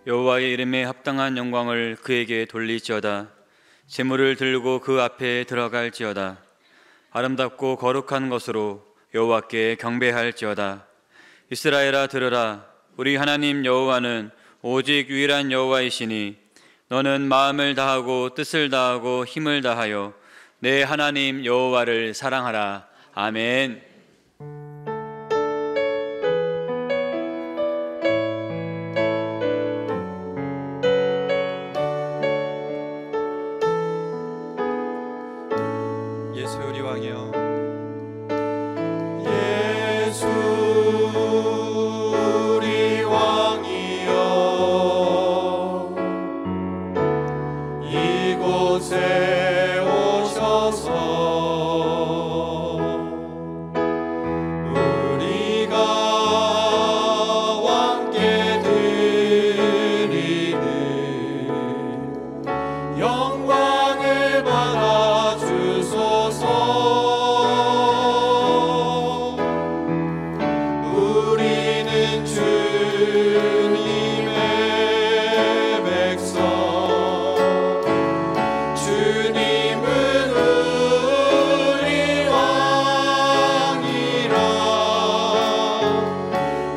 여호와의 이름에 합당한 영광을 그에게 돌리지어다. 제물을 들고 그 앞에 들어갈지어다. 아름답고 거룩한 것으로 여호와께 경배할지어다. 이스라엘아 들으라. 우리 하나님 여호와는 오직 유일한 여호와이시니 너는 마음을 다하고 뜻을 다하고 힘을 다하여 내 하나님 여호와를 사랑하라. 아멘. 예수 우리 왕이여, 예수 우리 왕이여, 이곳에 오셔서 우리가 왕께 드리는 영광을 받아 주소서. 우리는 주님의 백성, 주님은 우리 왕이라.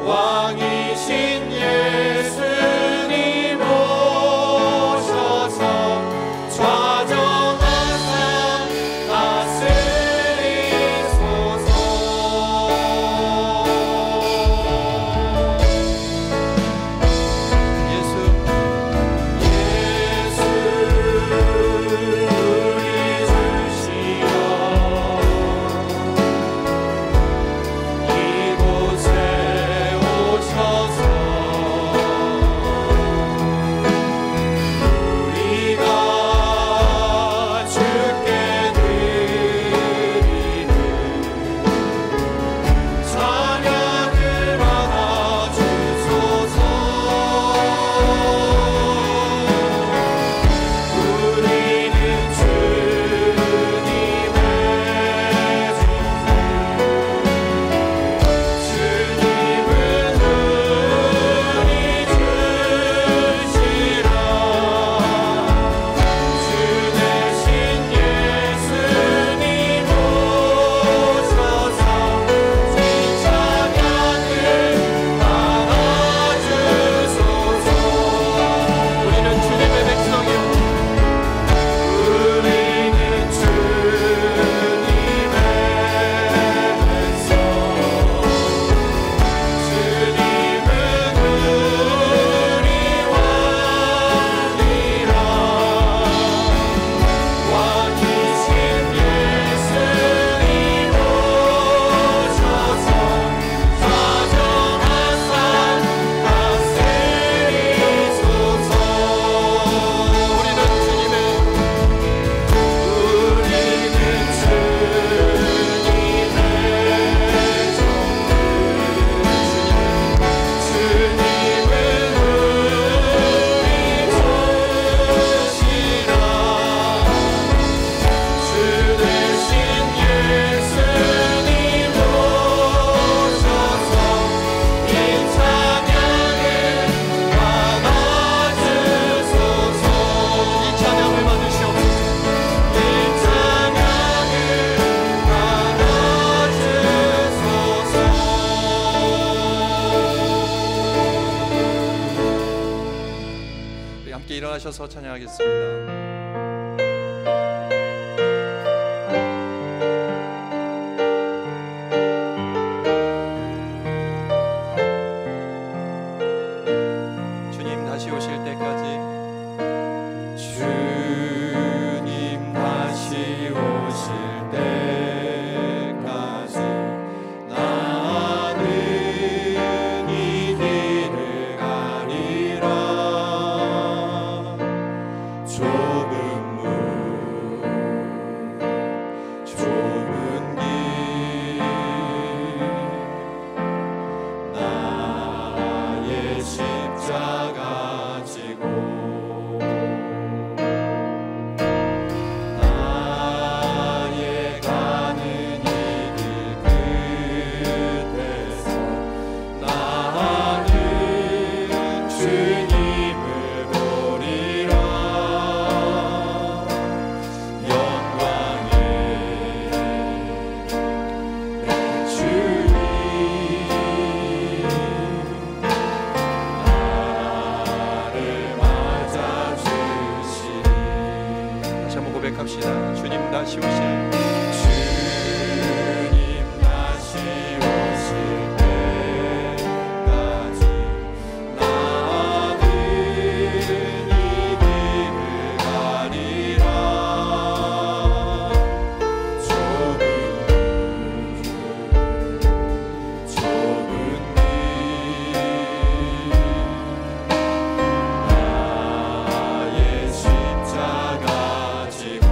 왕이신 예수님 오셔서 좌정하사 다스리소서. 예수 우리 주시여, 이곳에 오셔서 우리가 주께 드리는 찬양을 받아 주소서. 우리는 주님의 주님은 우리 주시라. 주 대신 예수님 오셔서 이 찬양을 받아주소서. 우리는 주님의 백성이요, 우리는 주님의 백성, 주님은 우리 왕이라. 왕이신 예수님 오셔서 좌정하사 다스리소서. 우리는 주님의 주님은 우리 주시라. 주 대신 예수님 오셔서 이 찬양을 받아주소서. 이 찬양을 받으시옵소서. 이 찬양을 받아주소서. 우리 함께 일어나셔서 찬양하겠습니다. 주님 다시 오실 때까지, 주님 다시 오실 때까지 나는 이 길을 가리라. 좁은 문, 좁은 길, 나의 십자가 지고 나의 가는 이 길 끝에서 나는 주님을 기도합시다. 주님 다시 오실 주님 다시 오실 때까지 나는 이 길을 가리라. 좁은 길 나의 십자가 지고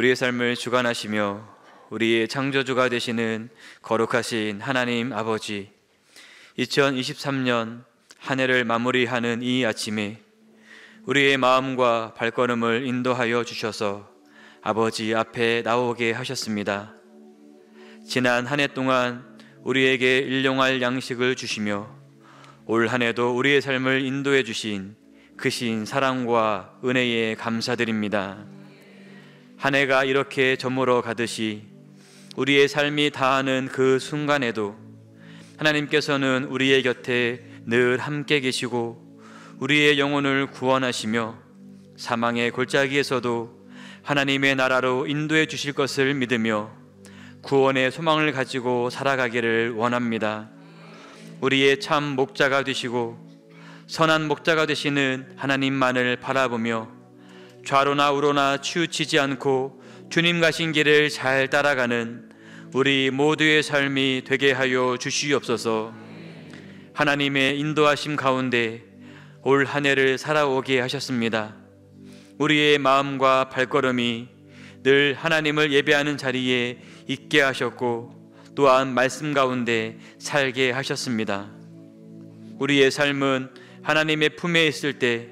우리의 삶을 주관하시며 우리의 창조주가 되시는 거룩하신 하나님 아버지, 2023년 한 해를 마무리하는 이 아침에 우리의 마음과 발걸음을 인도하여 주셔서 아버지 앞에 나오게 하셨습니다. 지난 한 해 동안 우리에게 일용할 양식을 주시며 올 한 해도 우리의 삶을 인도해 주신 크신 사랑과 은혜에 감사드립니다. 한 해가 이렇게 저물어 가듯이 우리의 삶이 다하는 그 순간에도 하나님께서는 우리의 곁에 늘 함께 계시고 우리의 영혼을 구원하시며 사망의 골짜기에서도 하나님의 나라로 인도해 주실 것을 믿으며 구원의 소망을 가지고 살아가기를 원합니다. 우리의 참 목자가 되시고 선한 목자가 되시는 하나님만을 바라보며 좌로나 우로나 치우치지 않고 주님 가신 길을 잘 따라가는 우리 모두의 삶이 되게 하여 주시옵소서. 하나님의 인도하심 가운데 올 한 해를 살아오게 하셨습니다. 우리의 마음과 발걸음이 늘 하나님을 예배하는 자리에 있게 하셨고 또한 말씀 가운데 살게 하셨습니다. 우리의 삶은 하나님의 품에 있을 때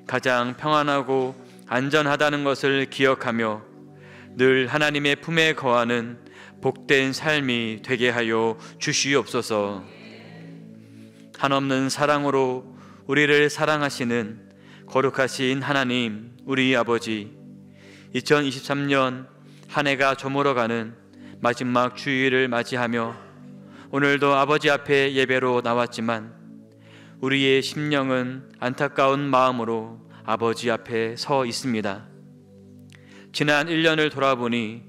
가장 평안하고 안전하다는 것을 기억하며 늘 하나님의 품에 거하는 복된 삶이 되게 하여 주시옵소서. 한없는 사랑으로 우리를 사랑하시는 거룩하신 하나님, 우리 아버지, 2023년 한 해가 저물어가는 마지막 주일을 맞이하며 오늘도 아버지 앞에 예배로 나왔지만 우리의 심령은 안타까운 마음으로 아버지 앞에 서 있습니다. 지난 1년을 돌아보니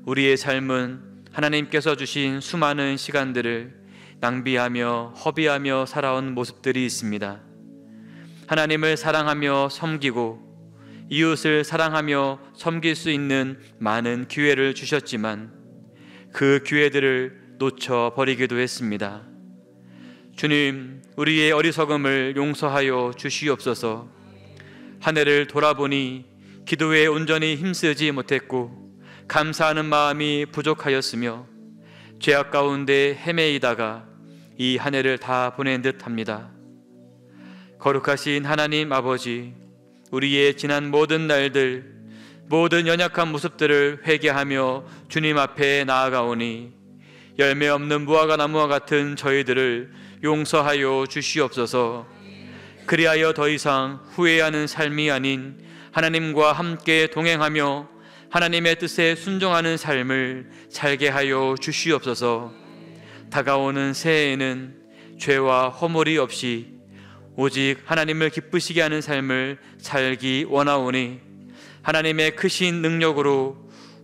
우리의 삶은 하나님께서 주신 수많은 시간들을 낭비하며 허비하며 살아온 모습들이 있습니다. 하나님을 사랑하며 섬기고 이웃을 사랑하며 섬길 수 있는 많은 기회를 주셨지만 그 기회들을 놓쳐버리기도 했습니다. 주님, 우리의 어리석음을 용서하여 주시옵소서. 한 해를 돌아보니 기도에 온전히 힘쓰지 못했고 감사하는 마음이 부족하였으며 죄악 가운데 헤매이다가 이 한 해를 다 보낸 듯합니다. 거룩하신 하나님 아버지, 우리의 지난 모든 날들, 모든 연약한 모습들을 회개하며 주님 앞에 나아가오니 열매 없는 무화과 나무와 같은 저희들을 용서하여 주시옵소서. 그리하여 더 이상 후회하는 삶이 아닌 하나님과 함께 동행하며 하나님의 뜻에 순종하는 삶을 살게 하여 주시옵소서. 다가오는 새해에는 죄와 허물이 없이 오직 하나님을 기쁘시게 하는 삶을 살기 원하오니 하나님의 크신 능력으로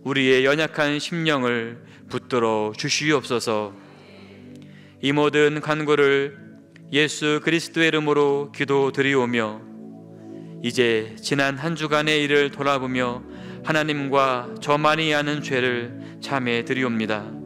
우리의 연약한 심령을 붙들어 주시옵소서. 이 모든 간구를 예수 그리스도의 이름으로 기도드리오며 이제 지난 한 주간의 일을 돌아보며 하나님과 저만이 아는 죄를 참해 드리옵니다.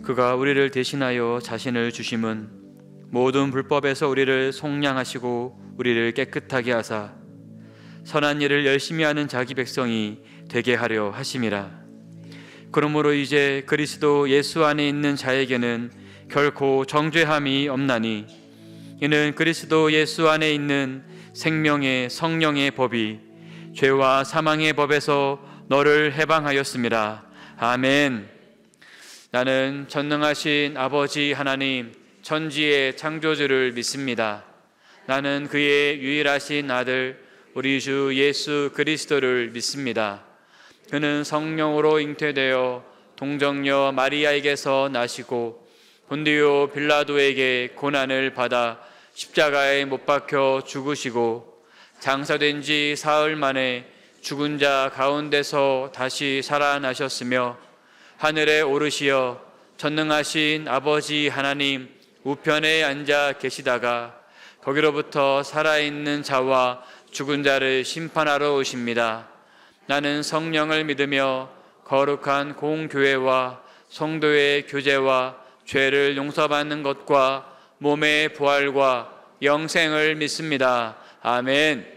그가 우리를 대신하여 자신을 주심은 모든 불법에서 우리를 속량하시고 우리를 깨끗하게 하사 선한 일을 열심히 하는 자기 백성이 되게 하려 하심이라. 그러므로 이제 그리스도 예수 안에 있는 자에게는 결코 정죄함이 없나니 이는 그리스도 예수 안에 있는 생명의 성령의 법이 죄와 사망의 법에서 너를 해방하였음이라. 아멘. 나는 전능하신 아버지 하나님 천지의 창조주를 믿습니다. 나는 그의 유일하신 아들 우리 주 예수 그리스도를 믿습니다. 그는 성령으로 잉태되어 동정녀 마리아에게서 나시고 본디오 빌라도에게 고난을 받아 십자가에 못 박혀 죽으시고 장사된 지 사흘 만에 죽은 자 가운데서 다시 살아나셨으며 하늘에 오르시어 전능하신 아버지 하나님 우편에 앉아 계시다가 거기로부터 살아있는 자와 죽은 자를 심판하러 오십니다. 나는 성령을 믿으며 거룩한 공교회와 성도의 교제와 죄를 용서받는 것과 몸의 부활과 영생을 믿습니다. 아멘.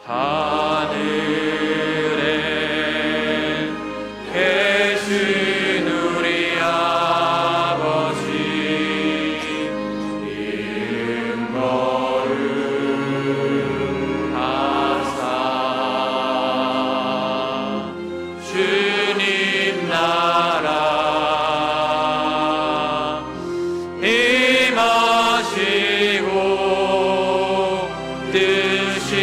하늘에 계신 우리 아버지 이름 거룩하사 주님 나라 임하시고 뜻이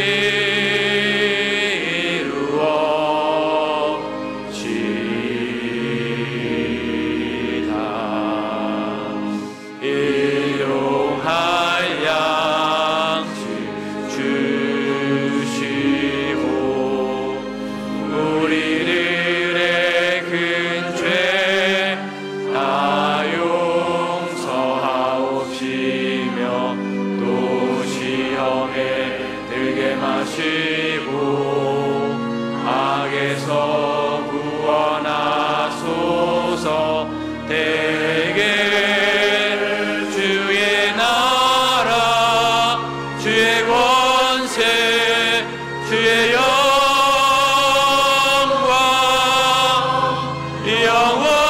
악에서 구원하소서. 대개 주의 나라 주의 권세 주의 영광 영원히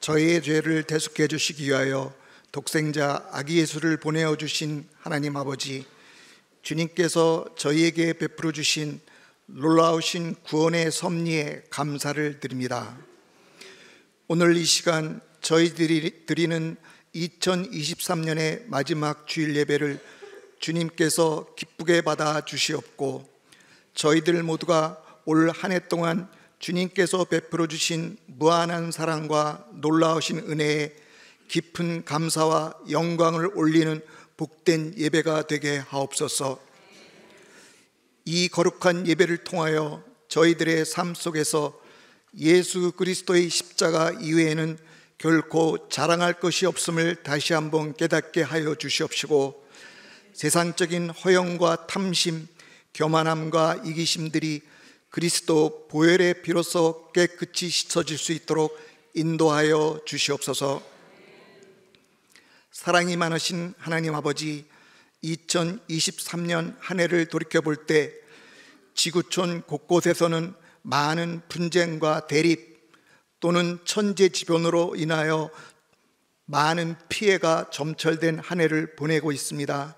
저희의 죄를 대속해 주시기 위하여 독생자 아기 예수를 보내어 주신 하나님 아버지, 주님께서 저희에게 베풀어 주신 놀라우신 구원의 섭리에 감사를 드립니다. 오늘 이 시간 저희들이 드리는 2023년의 마지막 주일 예배를 주님께서 기쁘게 받아 주시옵고, 저희들 모두가 올 한 해 동안 주님께서 베풀어 주신 무한한 사랑과 놀라우신 은혜에 깊은 감사와 영광을 올리는 복된 예배가 되게 하옵소서. 이 거룩한 예배를 통하여 저희들의 삶 속에서 예수 그리스도의 십자가 이외에는 결코 자랑할 것이 없음을 다시 한번 깨닫게 하여 주시옵시고, 세상적인 허영과 탐심, 교만함과 이기심들이 그리스도 보혈의 피로써 깨끗이 씻어질 수 있도록 인도하여 주시옵소서. 사랑이 많으신 하나님 아버지, 2023년 한 해를 돌이켜볼 때 지구촌 곳곳에서는 많은 분쟁과 대립 또는 천재지변으로 인하여 많은 피해가 점철된 한 해를 보내고 있습니다.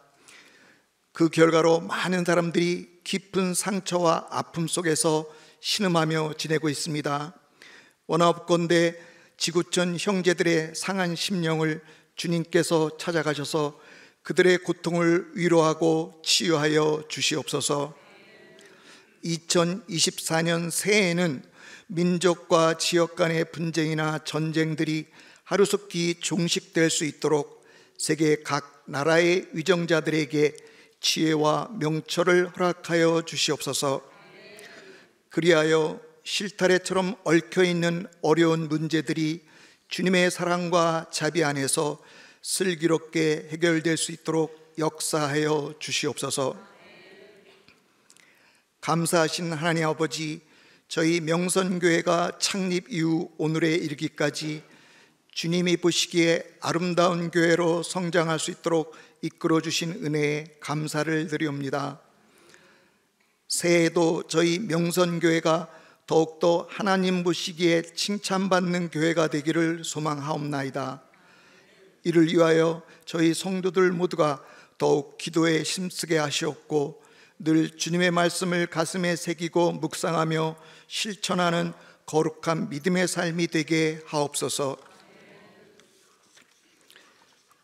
그 결과로 많은 사람들이 깊은 상처와 아픔 속에서 신음하며 지내고 있습니다. 원하옵건대 지구촌 형제들의 상한 심령을 주님께서 찾아가셔서 그들의 고통을 위로하고 치유하여 주시옵소서. 2024년 새해에는 민족과 지역 간의 분쟁이나 전쟁들이 하루속히 종식될 수 있도록 세계 각 나라의 위정자들에게 지혜와 명철을 허락하여 주시옵소서. 그리하여 실타래처럼 얽혀있는 어려운 문제들이 주님의 사랑과 자비 안에서 슬기롭게 해결될 수 있도록 역사하여 주시옵소서. 감사하신 하나님 아버지, 저희 명선교회가 창립 이후 오늘에 이르기까지 주님이 보시기에 아름다운 교회로 성장할 수 있도록 이끌어 주신 은혜에 감사를 드리옵니다. 새해에도 저희 명선교회가 더욱더 하나님 보시기에 칭찬받는 교회가 되기를 소망하옵나이다. 이를 위하여 저희 성도들 모두가 더욱 기도에 힘쓰게 하시옵고 늘 주님의 말씀을 가슴에 새기고 묵상하며 실천하는 거룩한 믿음의 삶이 되게 하옵소서.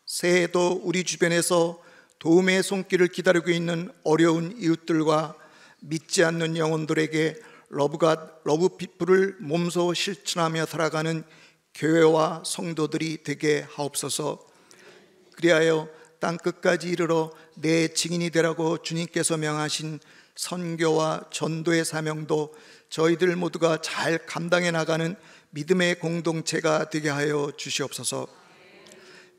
새해에도 우리 주변에서 도움의 손길을 기다리고 있는 어려운 이웃들과 믿지 않는 영혼들에게 러브 피플을 몸소 실천하며 살아가는 교회와 성도들이 되게 하옵소서. 그리하여 땅끝까지 이르러 내 증인이 되라고 주님께서 명하신 선교와 전도의 사명도 저희들 모두가 잘 감당해 나가는 믿음의 공동체가 되게 하여 주시옵소서.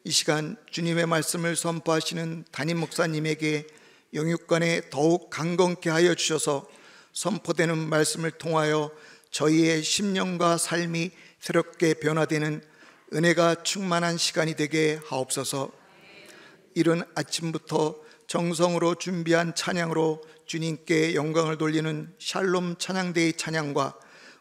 이 시간 주님의 말씀을 선포하시는 담임 목사님에게 영육간에 더욱 강건케 하여 주셔서 선포되는 말씀을 통하여 저희의 심령과 삶이 새롭게 변화되는 은혜가 충만한 시간이 되게 하옵소서. 이른 아침부터 정성으로 준비한 찬양으로 주님께 영광을 돌리는 샬롬 찬양대의 찬양과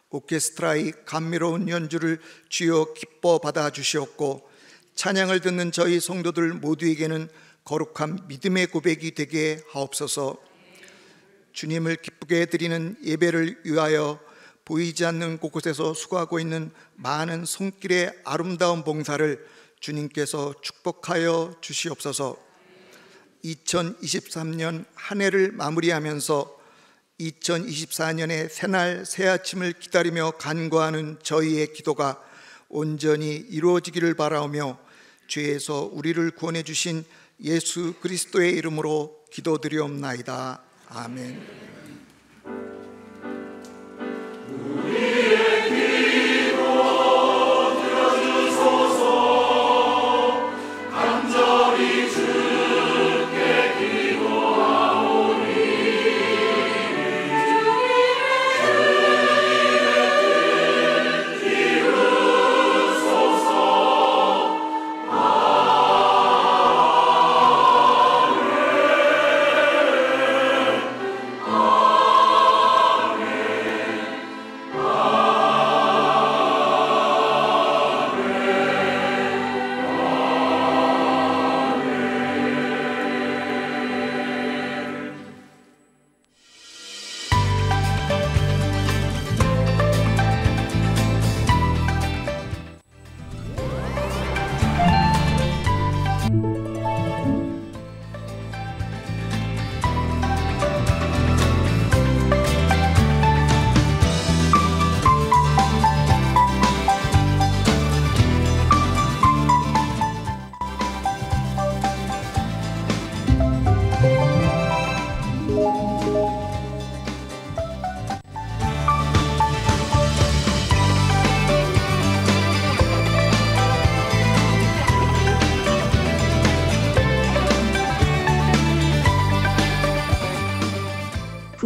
오케스트라의 감미로운 연주를 주여 기뻐 받아 주시옵고 찬양을 듣는 저희 성도들 모두에게는 거룩한 믿음의 고백이 되게 하옵소서. 주님을 기쁘게 드리는 예배를 위하여 보이지 않는 곳곳에서 수고하고 있는 많은 손길의 아름다운 봉사를 주님께서 축복하여 주시옵소서. 2023년 한 해를 마무리하면서 2024년의 새날 새아침을 기다리며 간구하는 저희의 기도가 온전히 이루어지기를 바라오며 죄에서 우리를 구원해 주신 예수 그리스도의 이름으로 기도드리옵나이다. 아멘.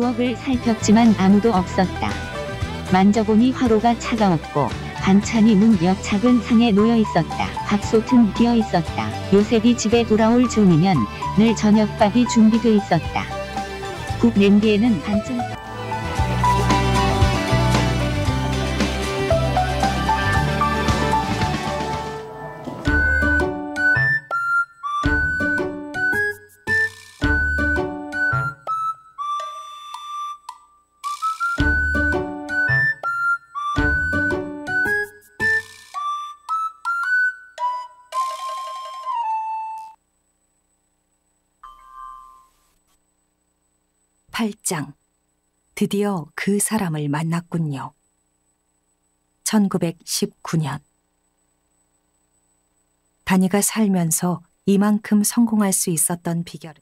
부엌을 살폈지만 아무도 없었다. 만져보니 화로가 차가웠고 반찬이 문 옆 작은 상에 놓여 있었다. 밥솥은 비어 있었다. 요셉이 집에 돌아올 즈음이면 늘 저녁밥이 준비돼 있었다. 국 냄비에는 반쯤 드디어 그 사람을 만났군요. 1919년 다니가 살면서 이만큼 성공할 수 있었던 비결은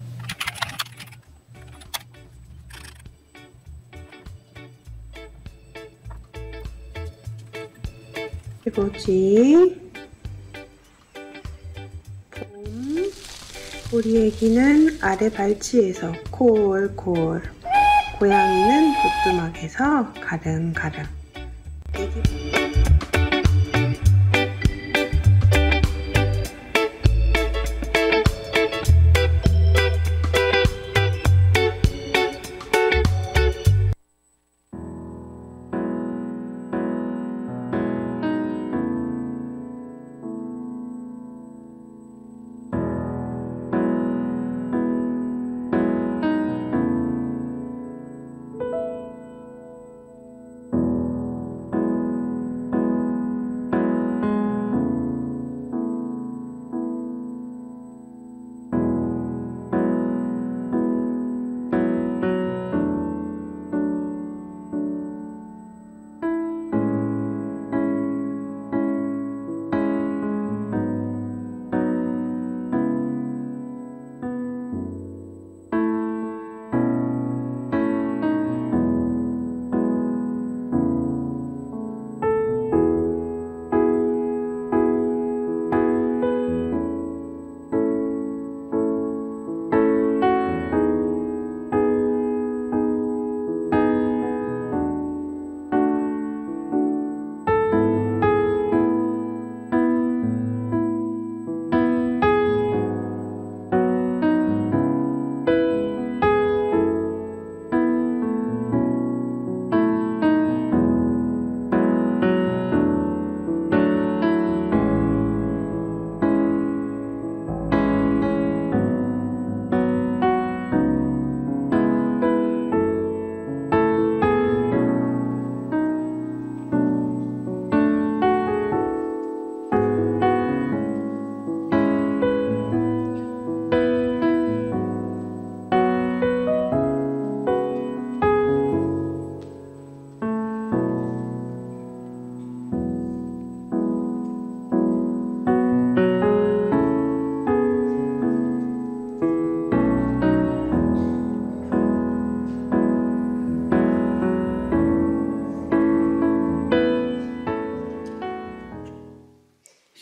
이거지. 우리 애기는 아래 발치에서 콜콜, 고양이는 부뚜막에서 가릉가릉.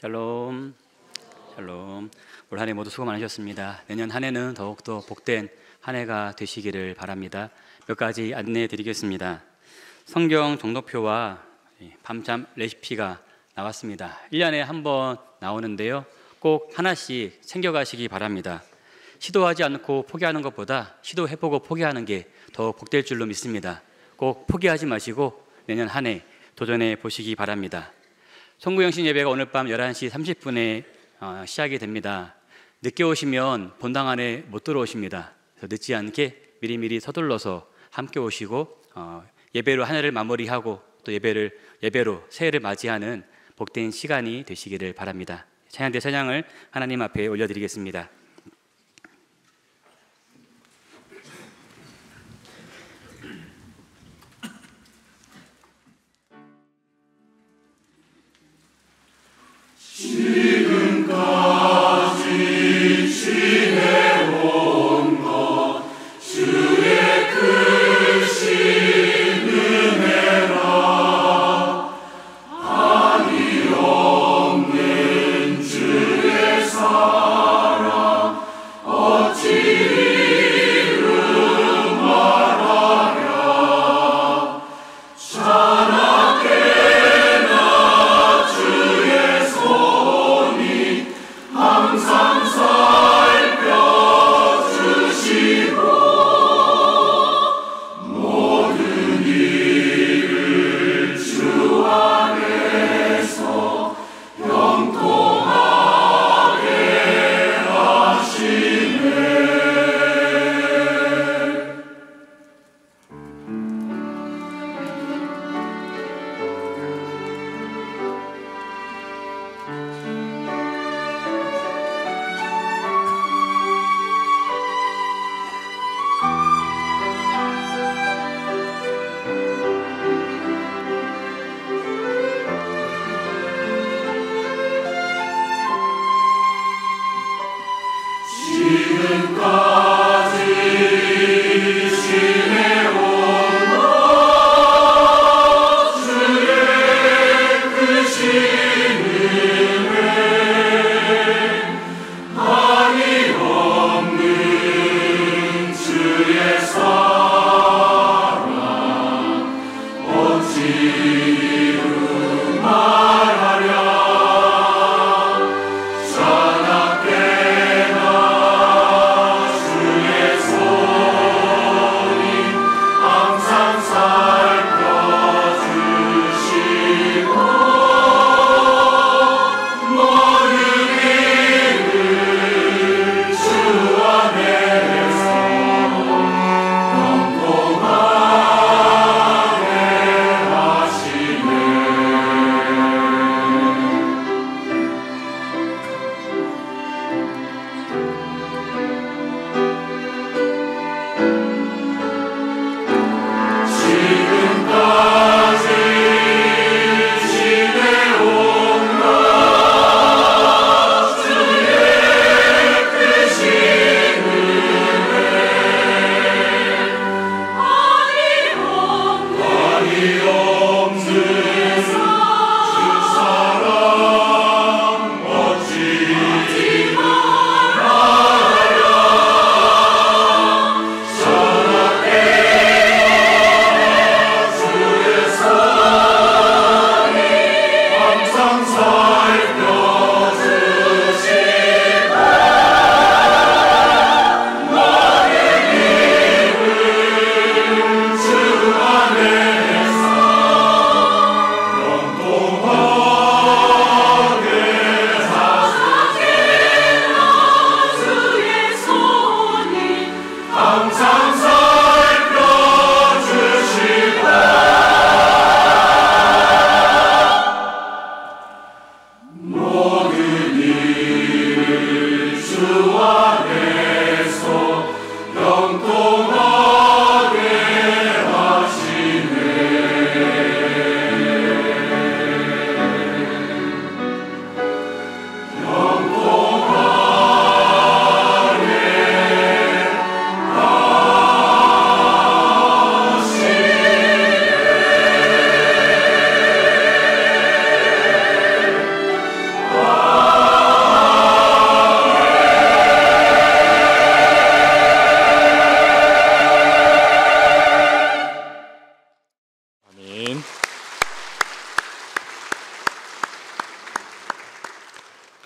샬롬. 샬롬. 올 한 해 모두 수고 많으셨습니다. 내년 한 해는 더욱더 복된 한 해가 되시기를 바랍니다. 몇 가지 안내해 드리겠습니다. 성경 정독표와 밤잠 레시피가 나왔습니다. 1년에 한 번 나오는데요. 꼭 하나씩 챙겨가시기 바랍니다. 시도하지 않고 포기하는 것보다 시도해보고 포기하는 게 더 복될 줄로 믿습니다. 꼭 포기하지 마시고 내년 한 해 도전해 보시기 바랍니다. 송구영신 예배가 오늘 밤 11시 30분에 시작이 됩니다. 늦게 오시면 본당 안에 못 들어오십니다. 그래서 늦지 않게 미리미리 서둘러서 함께 오시고 예배로 한 해를 마무리하고 또 예배로 새해를 맞이하는 복된 시간이 되시기를 바랍니다. 찬양대 찬양을 하나님 앞에 올려드리겠습니다. 지금까지 지내온 것 주의 크신 은혜라 한이 없는 주의 사랑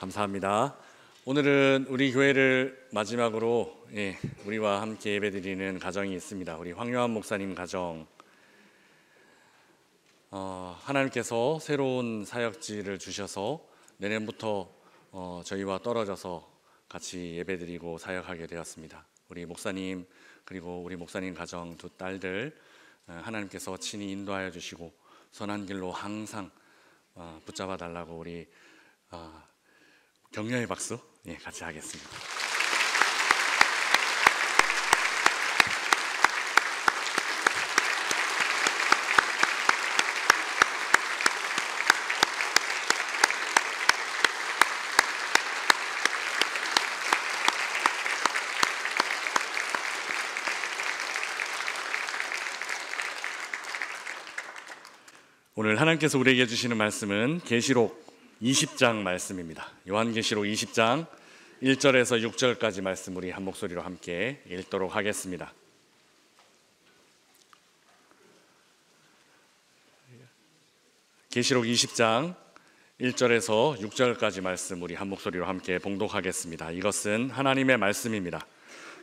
감사합니다. 오늘은 우리 교회를 마지막으로 우리와 함께 예배드리는 가정이 있습니다. 우리 황요한 목사님 가정. 하나님께서 새로운 사역지를 주셔서 내년부터 저희와 떨어져서 같이 예배드리고 사역하게 되었습니다. 우리 목사님 그리고 우리 목사님 가정 두 딸들 하나님께서 친히 인도하여 주시고 선한 길로 항상 붙잡아 달라고 우리 격려의 박수 같이 하겠습니다. 오늘 하나님께서 우리에게 주시는 말씀은 계시록 20장 말씀입니다. 요한계시록 20장 1절에서 6절까지 말씀 우리 한 목소리로 함께 읽도록 하겠습니다. 계시록 20장 1절에서 6절까지 말씀 우리 한 목소리로 함께 봉독하겠습니다. 이것은 하나님의 말씀입니다.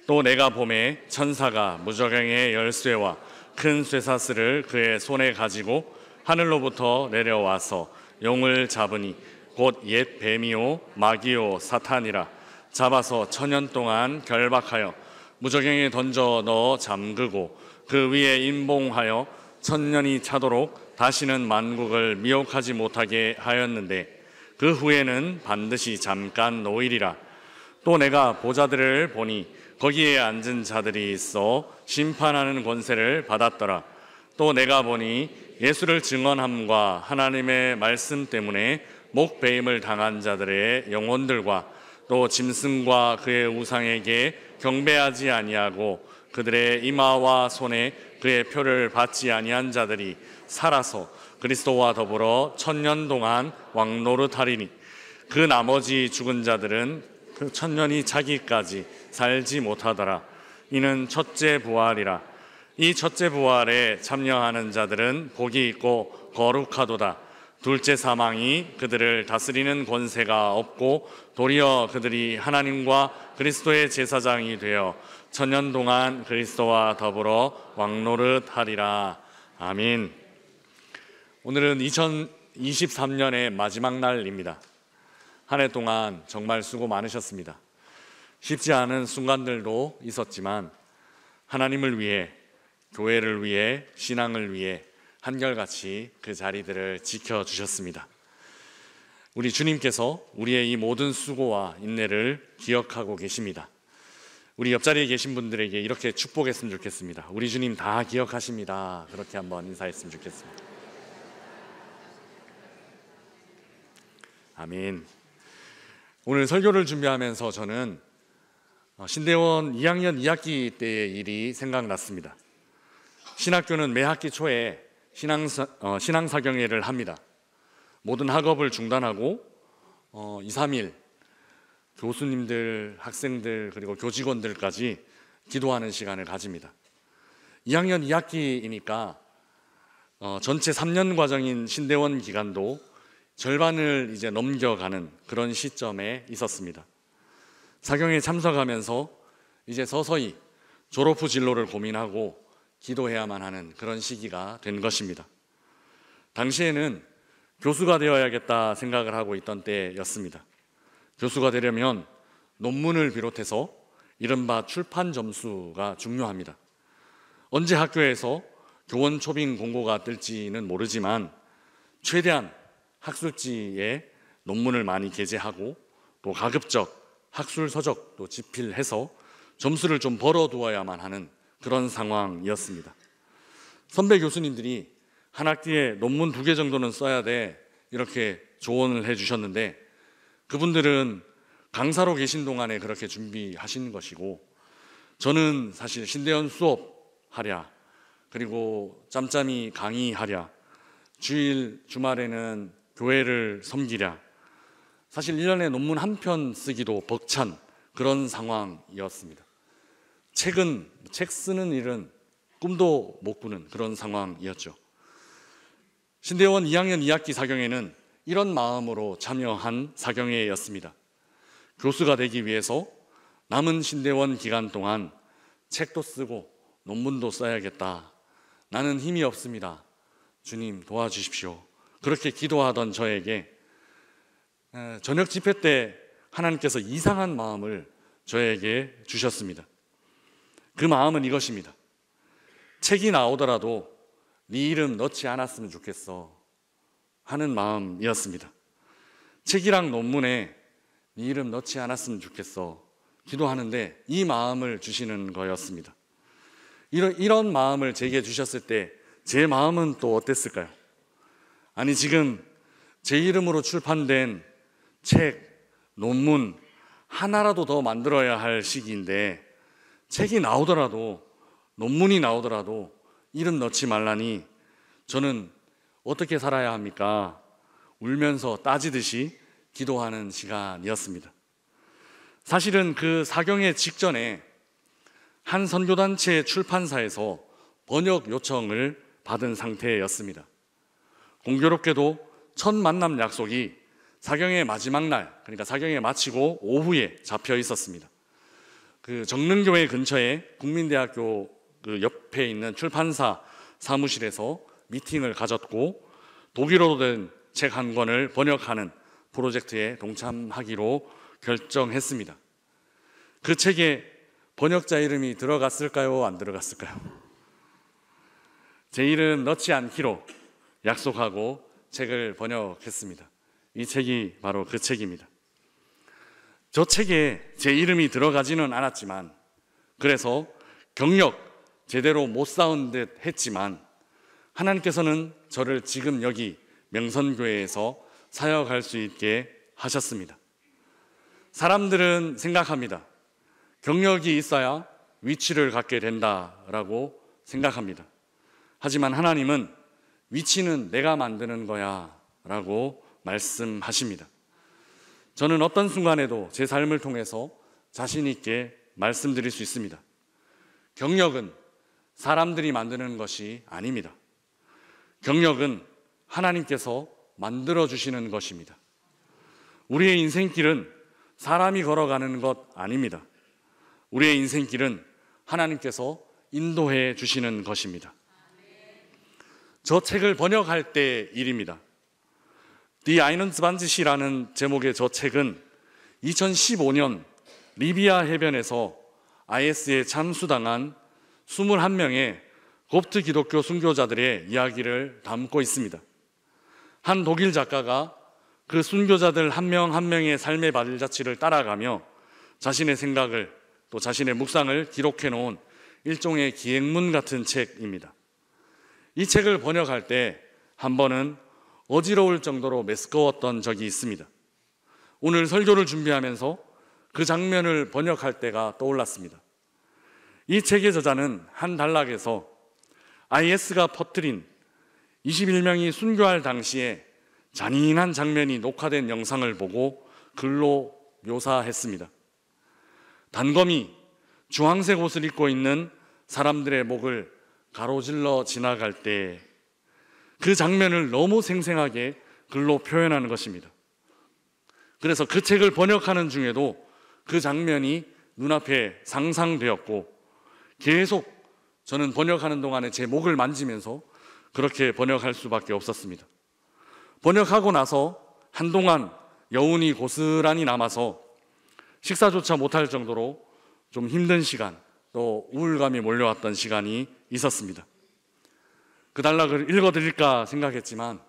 또 내가 보매 천사가 무저갱의 열쇠와 큰 쇠사슬을 그의 손에 가지고 하늘로부터 내려와서 용을 잡으니 곧 옛 뱀이요 마귀요 사탄이라 잡아서 천년 동안 결박하여 무저갱에 던져 넣어 잠그고 그 위에 임봉하여 천년이 차도록 다시는 만국을 미혹하지 못하게 하였는데 그 후에는 반드시 잠깐 노일이라. 또 내가 보좌들을 보니 거기에 앉은 자들이 있어 심판하는 권세를 받았더라. 또 내가 보니 예수를 증언함과 하나님의 말씀 때문에 목배임을 당한 자들의 영혼들과 또 짐승과 그의 우상에게 경배하지 아니하고 그들의 이마와 손에 그의 표를 받지 아니한 자들이 살아서 그리스도와 더불어 천년 동안 왕노릇하리니 그 나머지 죽은 자들은 그 천년이 차기까지 살지 못하더라. 이는 첫째 부활이라. 이 첫째 부활에 참여하는 자들은 복이 있고 거룩하도다. 둘째 사망이 그들을 다스리는 권세가 없고 도리어 그들이 하나님과 그리스도의 제사장이 되어 천년 동안 그리스도와 더불어 왕노릇하리라. 아멘. 오늘은 2023년의 마지막 날입니다. 한 해 동안 정말 수고 많으셨습니다. 쉽지 않은 순간들도 있었지만 하나님을 위해, 교회를 위해, 신앙을 위해 한결같이 그 자리들을 지켜주셨습니다. 우리 주님께서 우리의 이 모든 수고와 인내를 기억하고 계십니다. 우리 옆자리에 계신 분들에게 이렇게 축복했으면 좋겠습니다. 우리 주님 다 기억하십니다. 그렇게 한번 인사했으면 좋겠습니다. 아멘. 오늘 설교를 준비하면서 저는 신대원 2학년 2학기 때의 일이 생각났습니다. 신학교는 매 학기 초에 신앙사경회를 합니다. 모든 학업을 중단하고 2, 3일 교수님들, 학생들 그리고 교직원들까지 기도하는 시간을 가집니다. 2학년 2학기이니까 전체 3년 과정인 신대원 기간도 절반을 이제 넘겨가는 그런 시점에 있었습니다. 사경에 참석하면서 이제 서서히 졸업 후 진로를 고민하고 기도해야만 하는 그런 시기가 된 것입니다. 당시에는 교수가 되어야겠다 생각을 하고 있던 때였습니다. 교수가 되려면 논문을 비롯해서 이른바 출판 점수가 중요합니다. 언제 학교에서 교원 초빙 공고가 뜰지는 모르지만 최대한 학술지에 논문을 많이 게재하고 또 가급적 학술 서적도 집필해서 점수를 좀 벌어두어야만 하는 그런 상황이었습니다. 선배 교수님들이 한 학기에 논문 2개 정도는 써야 돼 이렇게 조언을 해주셨는데 그분들은 강사로 계신 동안에 그렇게 준비하신 것이고 저는 사실 신대원 수업하랴 그리고 짬짬이 강의하랴 주말에는 교회를 섬기랴 사실 1년에 논문 한 편 쓰기도 벅찬 그런 상황이었습니다. 책 쓰는 일은 꿈도 못 꾸는 그런 상황이었죠. 신대원 2학년 2학기 사경에는 이런 마음으로 참여한 사경회였습니다. 교수가 되기 위해서 남은 신대원 기간 동안 책도 쓰고 논문도 써야겠다. 나는 힘이 없습니다. 주님 도와주십시오. 그렇게 기도하던 저에게 저녁 집회 때 하나님께서 이상한 마음을 저에게 주셨습니다. 그 마음은 이것입니다. 책이 나오더라도 네 이름 넣지 않았으면 좋겠어 하는 마음이었습니다. 책이랑 논문에 네 이름 넣지 않았으면 좋겠어 기도하는데 이 마음을 주시는 거였습니다. 이런 마음을 제게 주셨을 때 제 마음은 또 어땠을까요? 아니, 지금 제 이름으로 출판된 책, 논문 하나라도 더 만들어야 할 시기인데 책이 나오더라도, 논문이 나오더라도 이름 넣지 말라니 저는 어떻게 살아야 합니까? 울면서 따지듯이 기도하는 시간이었습니다. 사실은 그 사경회 직전에 한 선교단체 출판사에서 번역 요청을 받은 상태였습니다. 공교롭게도 첫 만남 약속이 사경회 마지막 날, 그러니까 사경회 마치고 오후에 잡혀 있었습니다. 그 정릉교회 근처에 국민대학교 그 옆에 있는 출판사 사무실에서 미팅을 가졌고 독일어로 된 책 한 권을 번역하는 프로젝트에 동참하기로 결정했습니다. 그 책에 번역자 이름이 들어갔을까요? 안 들어갔을까요? 제 이름 넣지 않기로 약속하고 책을 번역했습니다. 이 책이 바로 그 책입니다. 저 책에 제 이름이 들어가지는 않았지만, 그래서 경력 제대로 못 쌓은 듯 했지만 하나님께서는 저를 지금 여기 명선교회에서 사역할 수 있게 하셨습니다. 사람들은 생각합니다. 경력이 있어야 위치를 갖게 된다라고 생각합니다. 하지만 하나님은 위치는 내가 만드는 거야 라고 말씀하십니다. 저는 어떤 순간에도 제 삶을 통해서 자신 있게 말씀드릴 수 있습니다. 경력은 사람들이 만드는 것이 아닙니다. 경력은 하나님께서 만들어주시는 것입니다. 우리의 인생길은 사람이 걸어가는 것 아닙니다. 우리의 인생길은 하나님께서 인도해 주시는 것입니다. 저 책을 번역할 때 일입니다. Die Einundzwanzig이라는 제목의 저 책은 2015년 리비아 해변에서 IS에 참수당한 21명의 kop트 기독교 순교자들의 이야기를 담고 있습니다. 한 독일 작가가 그 순교자들 한 명 한 명의 삶의 발자취를 따라가며 자신의 생각을 또 자신의 묵상을 기록해 놓은 일종의 기행문 같은 책입니다. 이 책을 번역할 때 한 번은 어지러울 정도로 메스꺼웠던 적이 있습니다. 오늘 설교를 준비하면서 그 장면을 번역할 때가 떠올랐습니다. 이 책의 저자는 한 단락에서 IS가 퍼뜨린 21명이 순교할 당시에 잔인한 장면이 녹화된 영상을 보고 글로 묘사했습니다. 단검이 주황색 옷을 입고 있는 사람들의 목을 가로질러 지나갈 때 그 장면을 너무 생생하게 글로 표현하는 것입니다. 그래서 그 책을 번역하는 중에도 그 장면이 눈앞에 상상되었고 계속 저는 번역하는 동안에 제 목을 만지면서 그렇게 번역할 수밖에 없었습니다. 번역하고 나서 한동안 여운이 고스란히 남아서 식사조차 못할 정도로 좀 힘든 시간, 또 우울감이 몰려왔던 시간이 있었습니다. 그 단락을 읽어드릴까 생각했지만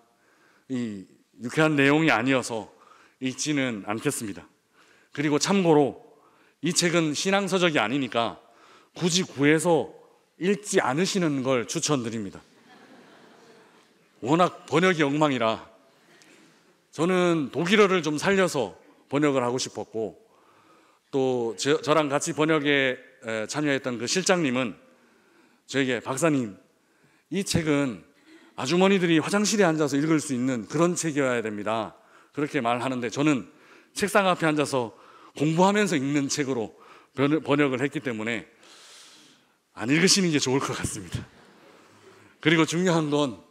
이 유쾌한 내용이 아니어서 읽지는 않겠습니다. 그리고 참고로 이 책은 신앙서적이 아니니까 굳이 구해서 읽지 않으시는 걸 추천드립니다. 워낙 번역이 엉망이라 저는 독일어를 좀 살려서 번역을 하고 싶었고, 또 저랑 같이 번역에 참여했던 그 실장님은 저에게 박사님, 이 책은 아주머니들이 화장실에 앉아서 읽을 수 있는 그런 책이어야 됩니다. 그렇게 말하는데 저는 책상 앞에 앉아서 공부하면서 읽는 책으로 번역을 했기 때문에 안 읽으시는 게 좋을 것 같습니다. 그리고 중요한 건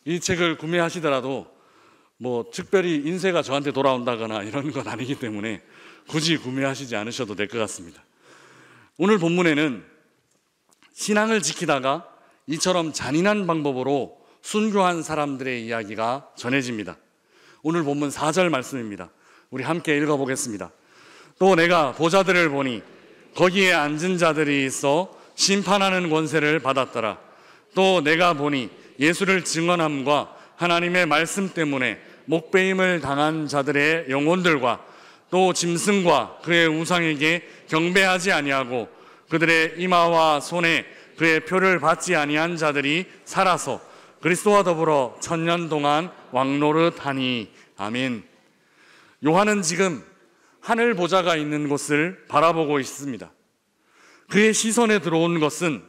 이 책을 구매하시더라도 특별히 인쇄가 저한테 돌아온다거나 이런 건 아니기 때문에 굳이 구매하시지 않으셔도 될 것 같습니다. 오늘 본문에는 신앙을 지키다가 이처럼 잔인한 방법으로 순교한 사람들의 이야기가 전해집니다. 오늘 본문 4절 말씀입니다. 우리 함께 읽어보겠습니다. 또 내가 보좌들을 보니 거기에 앉은 자들이 있어 심판하는 권세를 받았더라. 또 내가 보니 예수를 증언함과 하나님의 말씀 때문에 목배임을 당한 자들의 영혼들과 또 짐승과 그의 우상에게 경배하지 아니하고 그들의 이마와 손에 그의 표를 받지 아니한 자들이 살아서 그리스도와 더불어 1000년 동안 왕노릇하니. 아멘. 요한은 지금 하늘 보좌가 있는 곳을 바라보고 있습니다. 그의 시선에 들어온 것은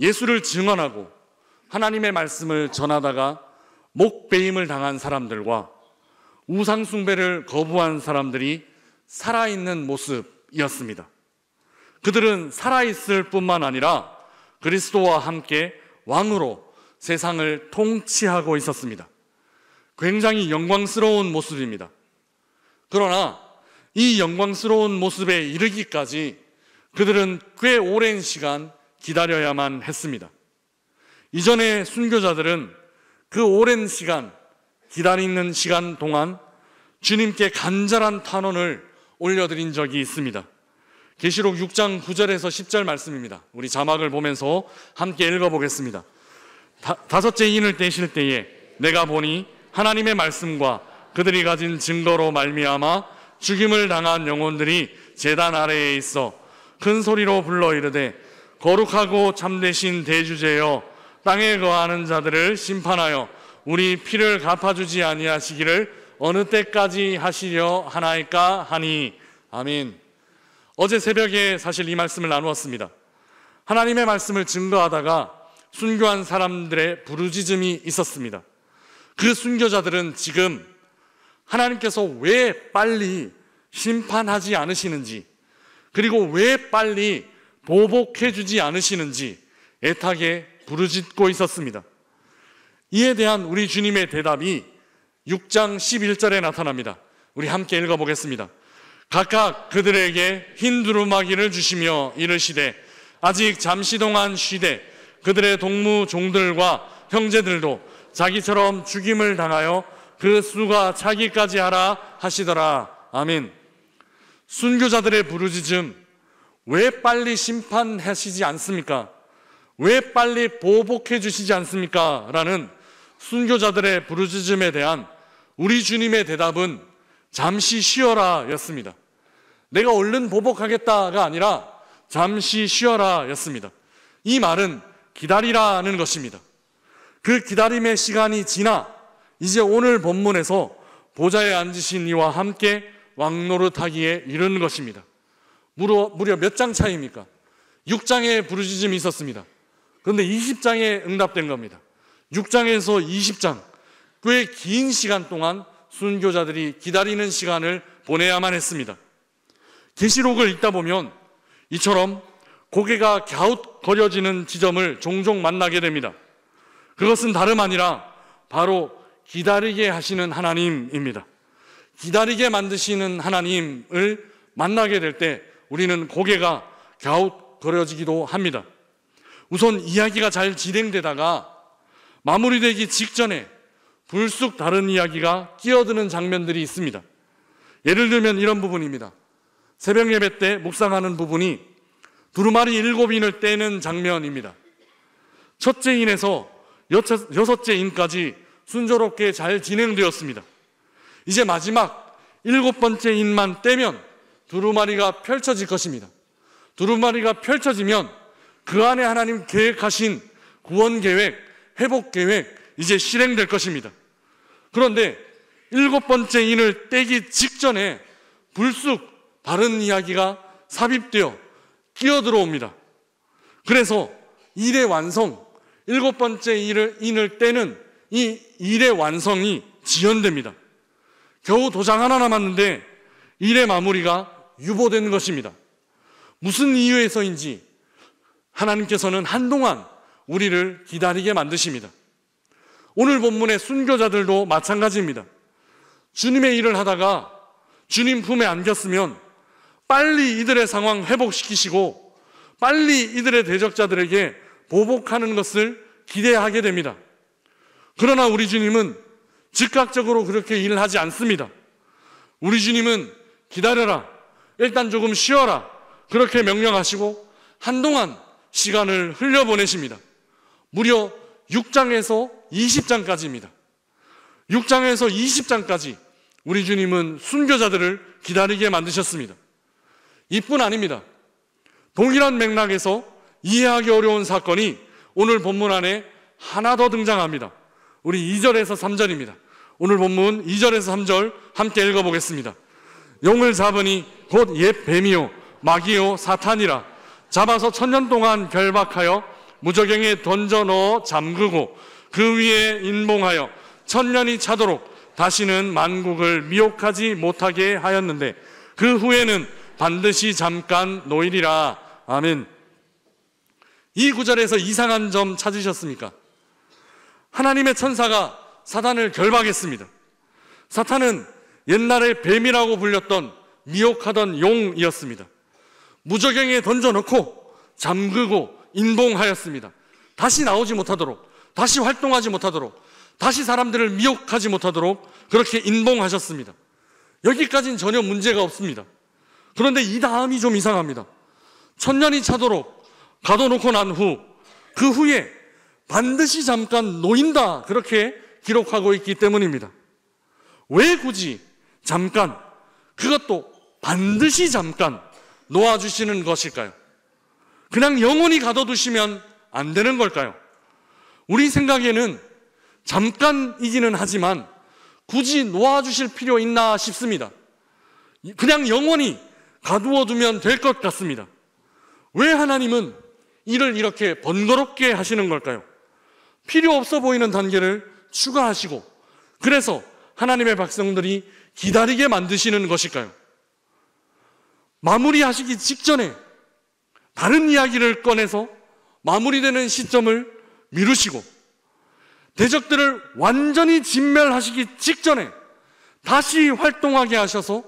예수를 증언하고 하나님의 말씀을 전하다가 목배임을 당한 사람들과 우상 숭배를 거부한 사람들이 살아있는 모습이었습니다. 그들은 살아있을 뿐만 아니라 그리스도와 함께 왕으로 세상을 통치하고 있었습니다. 굉장히 영광스러운 모습입니다. 그러나 이 영광스러운 모습에 이르기까지 그들은 꽤 오랜 시간 기다려야만 했습니다. 이전의 순교자들은 그 오랜 시간 기다리는 시간 동안 주님께 간절한 탄원을 올려드린 적이 있습니다. 계시록 6장 9절에서 10절 말씀입니다. 우리 자막을 보면서 함께 읽어보겠습니다. 다섯째 인을 떼실 때에 내가 보니 하나님의 말씀과 그들이 가진 증거로 말미암아 죽임을 당한 영혼들이 제단 아래에 있어 큰 소리로 불러 이르되 거룩하고 참되신 대주제여 땅에 거하는 자들을 심판하여 우리 피를 갚아주지 아니하시기를 어느 때까지 하시려 하나이까 하니. 아멘. 어제 새벽에 사실 이 말씀을 나누었습니다. 하나님의 말씀을 증거하다가 순교한 사람들의 부르짖음이 있었습니다. 그 순교자들은 지금 하나님께서 왜 빨리 심판하지 않으시는지, 그리고 왜 빨리 보복해 주지 않으시는지 애타게 부르짖고 있었습니다. 이에 대한 우리 주님의 대답이 6장 11절에 나타납니다. 우리 함께 읽어보겠습니다. 각각 그들에게 흰 두루마기를 주시며 이르시되 아직 잠시 동안 쉬되 그들의 동무 종들과 형제들도 자기처럼 죽임을 당하여 그 수가 차기까지 하라 하시더라. 아멘. 순교자들의 부르짖음, 왜 빨리 심판하시지 않습니까? 왜 빨리 보복해 주시지 않습니까? 라는 순교자들의 부르짖음에 대한 우리 주님의 대답은 잠시 쉬어라 였습니다. 내가 얼른 보복하겠다가 아니라 잠시 쉬어라 였습니다. 이 말은 기다리라는 것입니다. 그 기다림의 시간이 지나 이제 오늘 본문에서 보좌에 앉으신 이와 함께 왕노릇하기에 이른 것입니다. 무려 몇 장 차이입니까? 6장에 부르짖음이 있었습니다. 그런데 20장에 응답된 겁니다. 6장에서 20장, 꽤 긴 시간 동안 순교자들이 기다리는 시간을 보내야만 했습니다. 계시록을 읽다 보면 이처럼 고개가 갸웃거려지는 지점을 종종 만나게 됩니다. 그것은 다름 아니라 바로 기다리게 하시는 하나님입니다. 기다리게 만드시는 하나님을 만나게 될 때 우리는 고개가 갸웃거려지기도 합니다. 우선 이야기가 잘 진행되다가 마무리되기 직전에 불쑥 다른 이야기가 끼어드는 장면들이 있습니다. 예를 들면 이런 부분입니다. 새벽 예배 때 묵상하는 부분이 두루마리 7인을 떼는 장면입니다. 첫째 인에서 여섯째 인까지 순조롭게 잘 진행되었습니다. 이제 마지막 7번째 인만 떼면 두루마리가 펼쳐질 것입니다. 두루마리가 펼쳐지면 그 안에 하나님 계획하신 구원 계획, 회복 계획 이제 실행될 것입니다. 그런데 7번째 인을 떼기 직전에 불쑥 다른 이야기가 삽입되어 끼어들어옵니다. 그래서 일의 완성, 7번째 인을 떼는 이 일의 완성이 지연됩니다. 겨우 도장 하나 남았는데 일의 마무리가 유보된 것입니다. 무슨 이유에서인지 하나님께서는 한동안 우리를 기다리게 만드십니다. 오늘 본문의 순교자들도 마찬가지입니다. 주님의 일을 하다가 주님 품에 안겼으면 빨리 이들의 상황 회복시키시고 빨리 이들의 대적자들에게 보복하는 것을 기대하게 됩니다. 그러나 우리 주님은 즉각적으로 그렇게 일을 하지 않습니다. 우리 주님은 기다려라, 일단 조금 쉬어라, 그렇게 명령하시고 한동안 시간을 흘려보내십니다. 무려 6장에서 20장까지입니다. 6장에서 20장까지 우리 주님은 순교자들을 기다리게 만드셨습니다. 이뿐 아닙니다. 동일한 맥락에서 이해하기 어려운 사건이 오늘 본문 안에 하나 더 등장합니다. 우리 2절에서 3절입니다. 오늘 본문 2절에서 3절 함께 읽어보겠습니다. 용을 잡으니 곧 옛 뱀이요 마귀요 사탄이라 잡아서 1000년 동안 결박하여 무저갱에 던져 넣어 잠그고 그 위에 인봉하여 1000년이 차도록 다시는 만국을 미혹하지 못하게 하였는데 그 후에는 반드시 잠깐 노일이라. 아멘. 이 구절에서 이상한 점 찾으셨습니까? 하나님의 천사가 사탄을 결박했습니다. 사탄은 옛날에 뱀이라고 불렸던 미혹하던 용이었습니다. 무저갱에 던져놓고 잠그고 인봉하였습니다. 다시 나오지 못하도록, 다시 활동하지 못하도록, 다시 사람들을 미혹하지 못하도록 그렇게 인봉하셨습니다. 여기까지는 전혀 문제가 없습니다. 그런데 이 다음이 좀 이상합니다. 1000년이 차도록 가둬놓고 난 후, 그 후에 반드시 잠깐 놓인다, 그렇게 기록하고 있기 때문입니다. 왜 굳이 잠깐, 그것도 반드시 잠깐 놓아주시는 것일까요? 그냥 영원히 가둬두시면 안 되는 걸까요? 우리 생각에는 잠깐이기는 하지만 굳이 놓아주실 필요 있나 싶습니다. 그냥 영원히 가두어두면 될 것 같습니다. 왜 하나님은 이를 이렇게 번거롭게 하시는 걸까요? 필요 없어 보이는 단계를 추가하시고 그래서 하나님의 백성들이 기다리게 만드시는 것일까요? 마무리하시기 직전에 다른 이야기를 꺼내서 마무리되는 시점을 미루시고 대적들을 완전히 진멸하시기 직전에 다시 활동하게 하셔서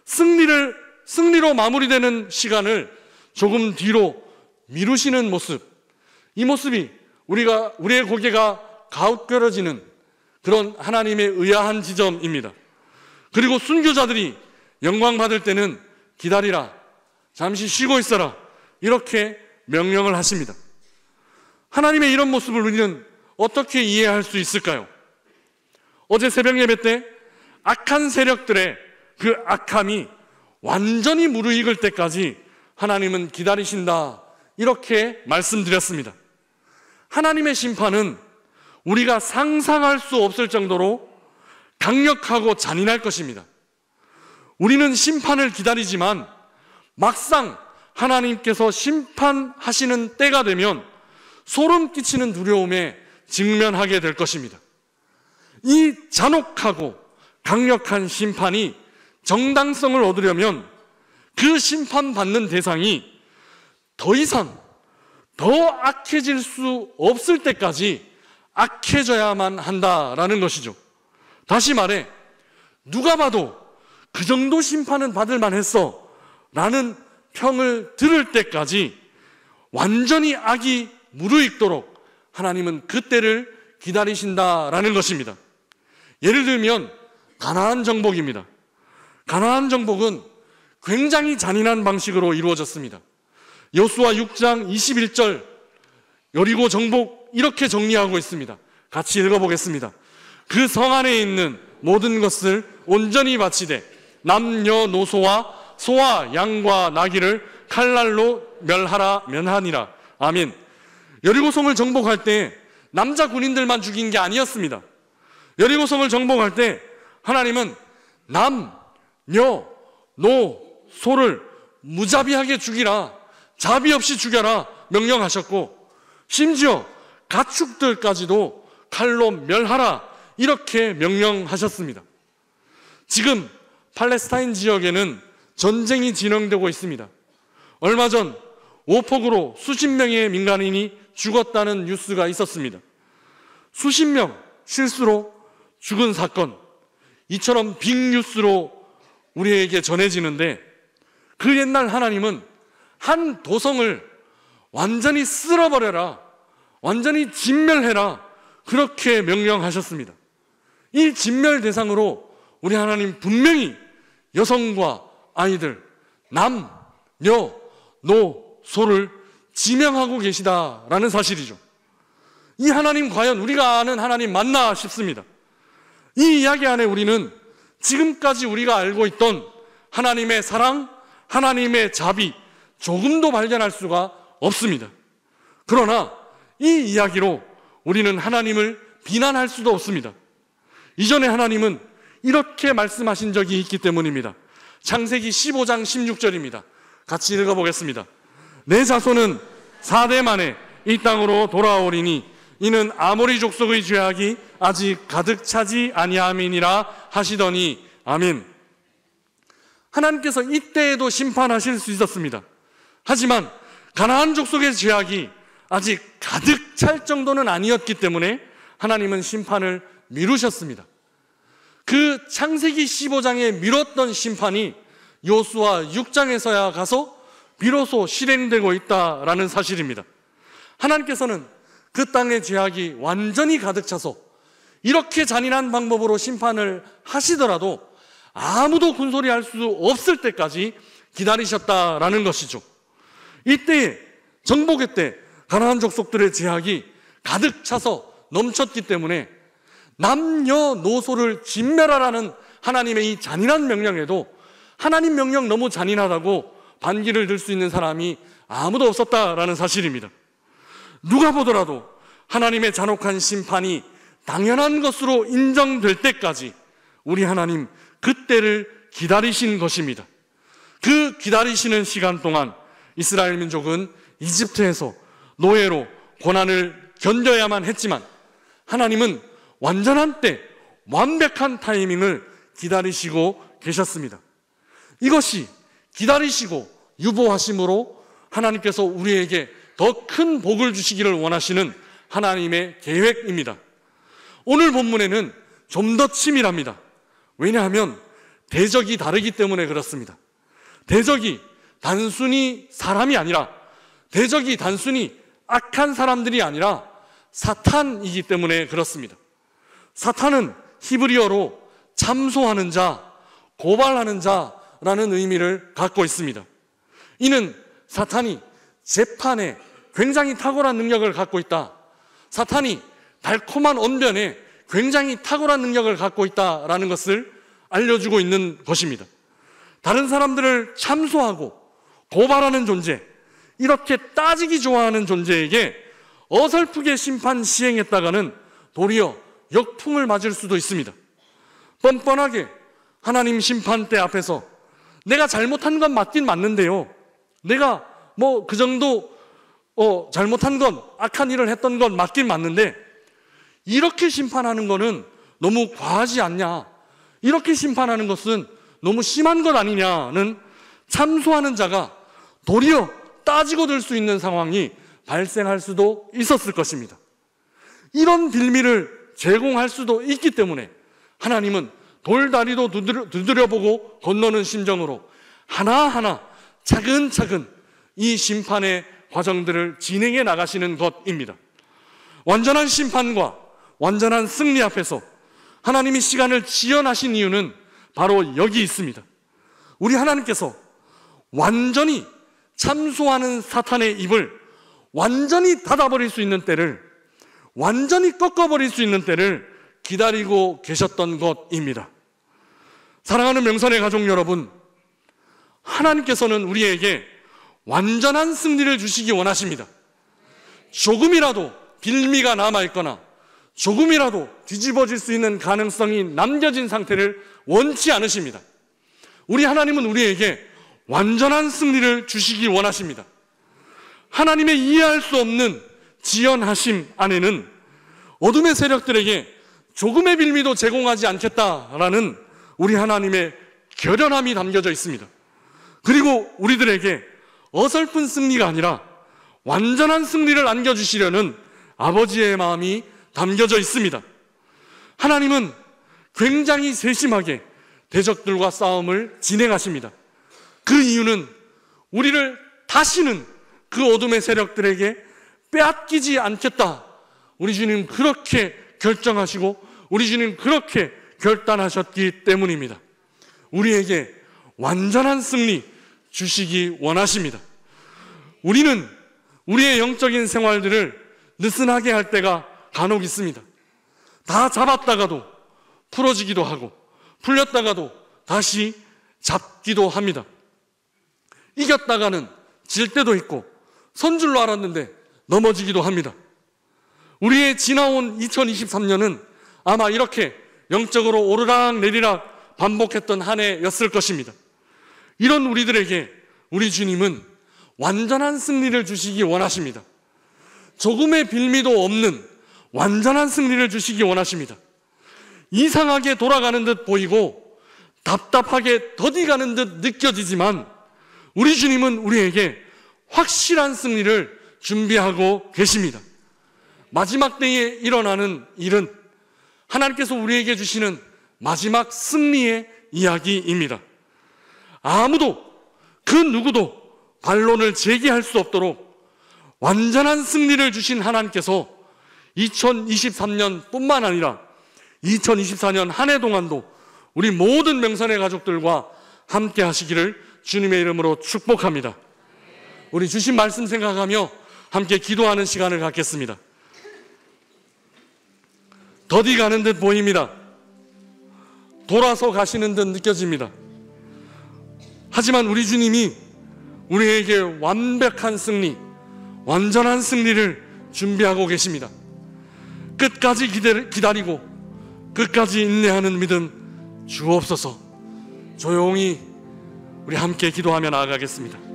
승리로 마무리되는 시간을 조금 뒤로 미루시는 모습, 이 모습이 우리의 고개가 가웃거려지는 그런 하나님의 의아한 지점입니다. 그리고 순교자들이 영광 받을 때는 기다리라, 잠시 쉬고 있어라, 이렇게 명령을 하십니다. 하나님의 이런 모습을 우리는 어떻게 이해할 수 있을까요? 어제 새벽 예배 때 악한 세력들의 그 악함이 완전히 무르익을 때까지 하나님은 기다리신다, 이렇게 말씀드렸습니다. 하나님의 심판은 우리가 상상할 수 없을 정도로 강력하고 잔인할 것입니다. 우리는 심판을 기다리지만 막상 하나님께서 심판하시는 때가 되면 소름 끼치는 두려움에 직면하게 될 것입니다. 이 잔혹하고 강력한 심판이 정당성을 얻으려면 그 심판받는 대상이 더 이상 더 악해질 수 없을 때까지 악해져야만 한다라는 것이죠. 다시 말해 누가 봐도 그 정도 심판은 받을 만했어 라는 평을 들을 때까지 완전히 악이 무르익도록 하나님은 그때를 기다리신다라는 것입니다. 예를 들면 가나안 정복입니다. 가나안 정복은 굉장히 잔인한 방식으로 이루어졌습니다. 여호수아 6장 21절 여리고 정복 이렇게 정리하고 있습니다. 같이 읽어보겠습니다. 그 성 안에 있는 모든 것을 온전히 바치되 남녀노소와 소와 양과 나귀를 칼날로 면하니라. 아멘. 여리고성을 정복할 때 남자 군인들만 죽인 게 아니었습니다. 여리고성을 정복할 때 하나님은 남, 녀, 노, 소를 무자비하게 죽이라, 자비 없이 죽여라 명령하셨고 심지어 가축들까지도 칼로 멸하라 이렇게 명령하셨습니다. 지금 팔레스타인 지역에는 전쟁이 진행되고 있습니다. 얼마 전 오폭으로 수십 명의 민간인이 죽었다는 뉴스가 있었습니다. 수십 명 실수로 죽은 사건, 이처럼 빅뉴스로 우리에게 전해지는데, 그 옛날 하나님은 한 도성을 완전히 쓸어버려라, 완전히 진멸해라, 그렇게 명령하셨습니다. 이 진멸 대상으로 우리 하나님 분명히 여성과 아이들, 남, 여, 노, 소를 지명하고 계시다라는 사실이죠. 이 하나님 과연 우리가 아는 하나님 맞나 싶습니다. 이 이야기 안에 우리는 지금까지 우리가 알고 있던 하나님의 사랑, 하나님의 자비 조금도 발견할 수가 없습니다. 그러나 이 이야기로 우리는 하나님을 비난할 수도 없습니다. 이전에 하나님은 이렇게 말씀하신 적이 있기 때문입니다. 창세기 15장 16절입니다. 같이 읽어보겠습니다. 내 자손은 4대 만에 이 땅으로 돌아오리니 이는 아모리 족속의 죄악이 아직 가득 차지 아니함이니라 하시더니 아멘. 하나님께서 이때에도 심판하실 수 있었습니다. 하지만 가나안 족속의 죄악이 아직 가득 찰 정도는 아니었기 때문에 하나님은 심판을 미루셨습니다. 그 창세기 15장에 미뤘던 심판이 요수아 6장에서야 가서 비로소 실행되고 있다라는 사실입니다. 하나님께서는 그 땅의 죄악이 완전히 가득 차서 이렇게 잔인한 방법으로 심판을 하시더라도 아무도 군소리할 수 없을 때까지 기다리셨다라는 것이죠. 이때에 정복의 때 가나안 족속들의 죄악이 가득 차서 넘쳤기 때문에 남녀노소를 진멸하라는 하나님의 이 잔인한 명령에도 하나님 명령 너무 잔인하다고 반기를 들 수 있는 사람이 아무도 없었다라는 사실입니다. 누가 보더라도 하나님의 잔혹한 심판이 당연한 것으로 인정될 때까지 우리 하나님 그때를 기다리신 것입니다. 그 기다리시는 시간 동안 이스라엘 민족은 이집트에서 노예로 고난을 견뎌야만 했지만 하나님은 완전한 때, 완벽한 타이밍을 기다리시고 계셨습니다. 이것이 기다리시고 유보하심으로 하나님께서 우리에게 더 큰 복을 주시기를 원하시는 하나님의 계획입니다. 오늘 본문에는 좀 더 치밀합니다. 왜냐하면 대적이 다르기 때문에 그렇습니다. 대적이 단순히 사람이 아니라, 대적이 단순히 악한 사람들이 아니라 사탄이기 때문에 그렇습니다. 사탄은 히브리어로 참소하는 자, 고발하는 자라는 의미를 갖고 있습니다. 이는 사탄이 재판에 굉장히 탁월한 능력을 갖고 있다, 사탄이 달콤한 언변에 굉장히 탁월한 능력을 갖고 있다라는 것을 알려주고 있는 것입니다. 다른 사람들을 참소하고 고발하는 존재, 이렇게 따지기 좋아하는 존재에게 어설프게 심판 시행했다가는 도리어 역풍을 맞을 수도 있습니다. 뻔뻔하게 하나님 심판대 앞에서 내가 잘못한 건 맞긴 맞는데요, 내가 뭐 그 정도 잘못한 건, 악한 일을 했던 건 맞긴 맞는데 이렇게 심판하는 거는 너무 과하지 않냐, 이렇게 심판하는 것은 너무 심한 것 아니냐는 참소하는 자가 도리어 따지고 들 수 있는 상황이 발생할 수도 있었을 것입니다. 이런 빌미를 제공할 수도 있기 때문에 하나님은 돌다리도 두드려보고 건너는 심정으로 하나하나 차근차근 이 심판의 과정들을 진행해 나가시는 것입니다. 완전한 심판과 완전한 승리 앞에서 하나님이 시간을 지연하신 이유는 바로 여기 있습니다. 우리 하나님께서 완전히 참소하는 사탄의 입을 완전히 닫아버릴 수 있는 때를, 완전히 꺾어버릴 수 있는 때를 기다리고 계셨던 것입니다. 사랑하는 명선의 가족 여러분, 하나님께서는 우리에게 완전한 승리를 주시기 원하십니다. 조금이라도 빌미가 남아있거나 조금이라도 뒤집어질 수 있는 가능성이 남겨진 상태를 원치 않으십니다. 우리 하나님은 우리에게 완전한 승리를 주시기 원하십니다. 하나님의 이해할 수 없는 지연하심 안에는 어둠의 세력들에게 조금의 빌미도 제공하지 않겠다라는 우리 하나님의 결연함이 담겨져 있습니다. 그리고 우리들에게 어설픈 승리가 아니라 완전한 승리를 안겨주시려는 아버지의 마음이 담겨져 있습니다. 하나님은 굉장히 세심하게 대적들과 싸움을 진행하십니다. 그 이유는 우리를 다시는 그 어둠의 세력들에게 빼앗기지 않겠다. 우리 주님 그렇게 결정하시고 우리 주님 그렇게 결단하셨기 때문입니다. 우리에게 완전한 승리 주시기 원하십니다. 우리는 우리의 영적인 생활들을 느슨하게 할 때가 간혹 있습니다. 다 잡았다가도 풀어지기도 하고 풀렸다가도 다시 잡기도 합니다. 이겼다가는 질 때도 있고 선 줄로 알았는데 넘어지기도 합니다. 우리의 지나온 2023년은 아마 이렇게 영적으로 오르락 내리락 반복했던 한 해였을 것입니다. 이런 우리들에게 우리 주님은 완전한 승리를 주시기 원하십니다. 조금의 빌미도 없는 완전한 승리를 주시기 원하십니다. 이상하게 돌아가는 듯 보이고 답답하게 더디가는 듯 느껴지지만 우리 주님은 우리에게 확실한 승리를 준비하고 계십니다. 마지막 때에 일어나는 일은 하나님께서 우리에게 주시는 마지막 승리의 이야기입니다. 아무도 그 누구도 반론을 제기할 수 없도록 완전한 승리를 주신 하나님께서 2023년뿐만 아니라 2024년 한 해 동안도 우리 모든 명선의 가족들과 함께 하시기를 주님의 이름으로 축복합니다. 우리 주신 말씀 생각하며 함께 기도하는 시간을 갖겠습니다. 더디 가는 듯 보입니다. 돌아서 가시는 듯 느껴집니다. 하지만 우리 주님이 우리에게 완벽한 승리, 완전한 승리를 준비하고 계십니다. 끝까지 기다리고 끝까지 인내하는 믿음 주옵소서. 조용히 우리 함께 기도하며 나아가겠습니다.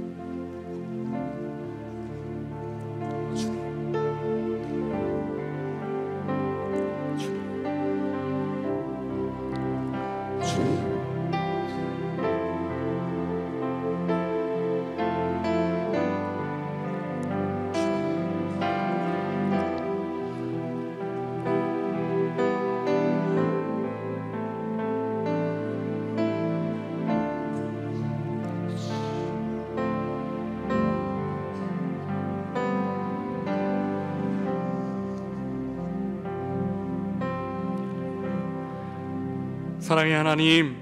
사랑의 하나님,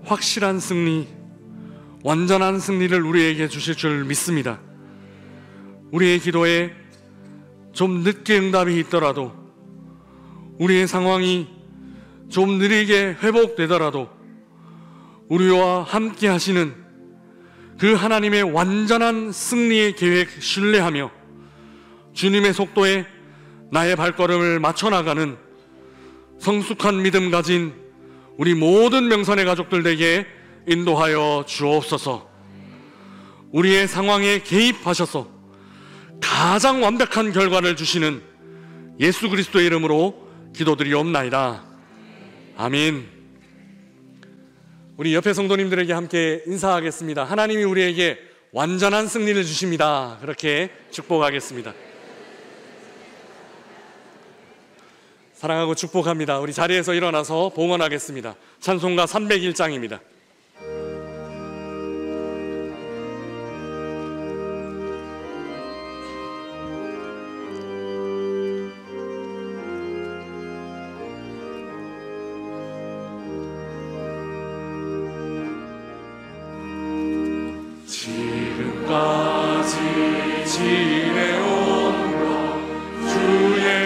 확실한 승리, 완전한 승리를 우리에게 주실 줄 믿습니다. 우리의 기도에 좀 늦게 응답이 있더라도, 우리의 상황이 좀 느리게 회복되더라도 우리와 함께 하시는 그 하나님의 완전한 승리의 계획 신뢰하며 주님의 속도에 나의 발걸음을 맞춰나가는 성숙한 믿음 가진 우리 모든 명선의 가족들에게 인도하여 주옵소서. 우리의 상황에 개입하셔서 가장 완벽한 결과를 주시는 예수 그리스도의 이름으로 기도드리옵나이다. 아멘. 우리 옆에 성도님들에게 함께 인사하겠습니다. 하나님이 우리에게 완전한 승리를 주십니다. 그렇게 축복하겠습니다. 사랑하고 축복합니다. 우리 자리에서 일어나서 봉헌하겠습니다. 찬송가 301장입니다. 지금까지 지내온 것 주의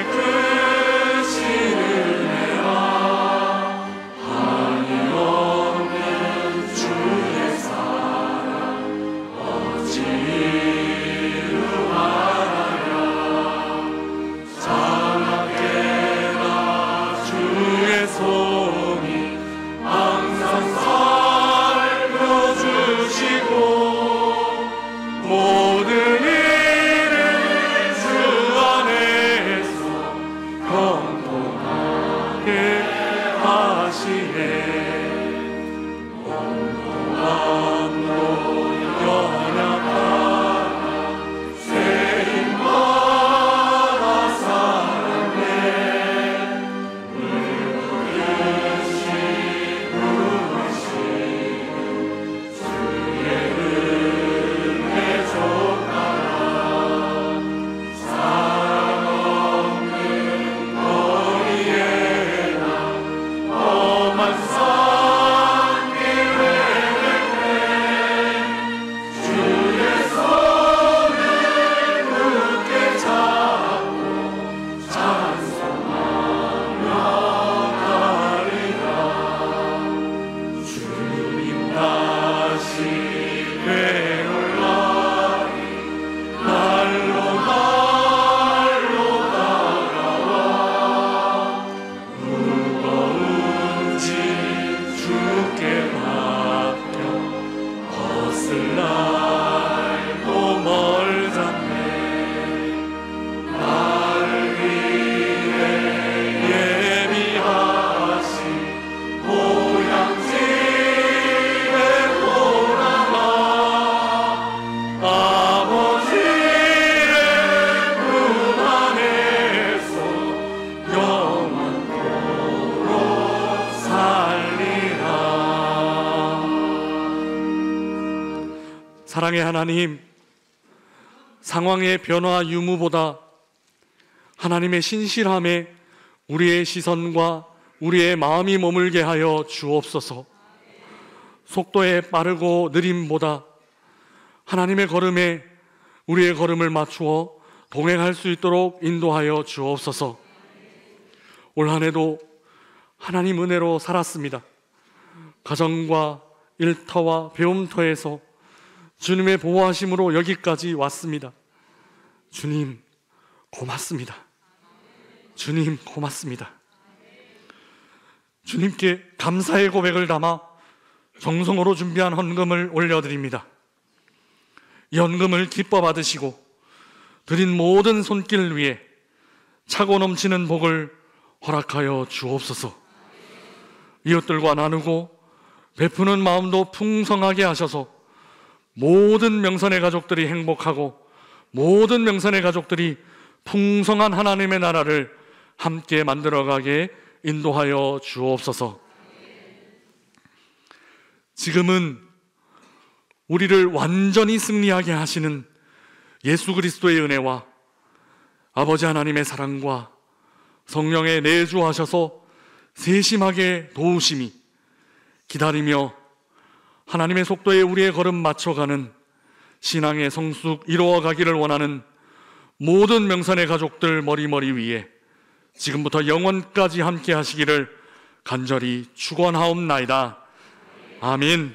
만산 계획을 주의 손을 굳게 잡고 찬송하며 가리라. 주님 다시 되올라리 날로 날로 다가와 무거운 짐 주께 맡겨 벗을 날도 멀잖네. 나를 위해 예비하신 보양집에 돌아가 아버지의 품 안에서 영원토록 살리라. 사랑의 하나님, 상황의 변화 유무보다 하나님의 신실함에 우리의 시선과 우리의 마음이 머물게 하여 주옵소서. 속도의 빠르고 느림보다 하나님의 걸음에 우리의 걸음을 맞추어 동행할 수 있도록 인도하여 주옵소서. 올 한 해도 하나님 은혜로 살았습니다. 가정과 일터와 배움터에서 주님의 보호하심으로 여기까지 왔습니다. 주님 고맙습니다. 주님 고맙습니다. 주님께 감사의 고백을 담아 정성으로 준비한 헌금을 올려드립니다. 이 헌금을 기뻐 받으시고 드린 모든 손길 위에 차고 넘치는 복을 허락하여 주옵소서. 이웃들과 나누고 베푸는 마음도 풍성하게 하셔서 모든 명선의 가족들이 행복하고 모든 명선의 가족들이 풍성한 하나님의 나라를 함께 만들어가게 인도하여 주옵소서. 지금은 우리를 완전히 승리하게 하시는 예수 그리스도의 은혜와 아버지 하나님의 사랑과 성령의 내주하셔서 세심하게 도우심이 기다리며 하나님의 속도에 우리의 걸음 맞춰가는 신앙의 성숙 이루어가기를 원하는 모든 명선의 가족들 머리머리 위에 지금부터 영원까지 함께 하시기를 간절히 축원하옵나이다. 아멘.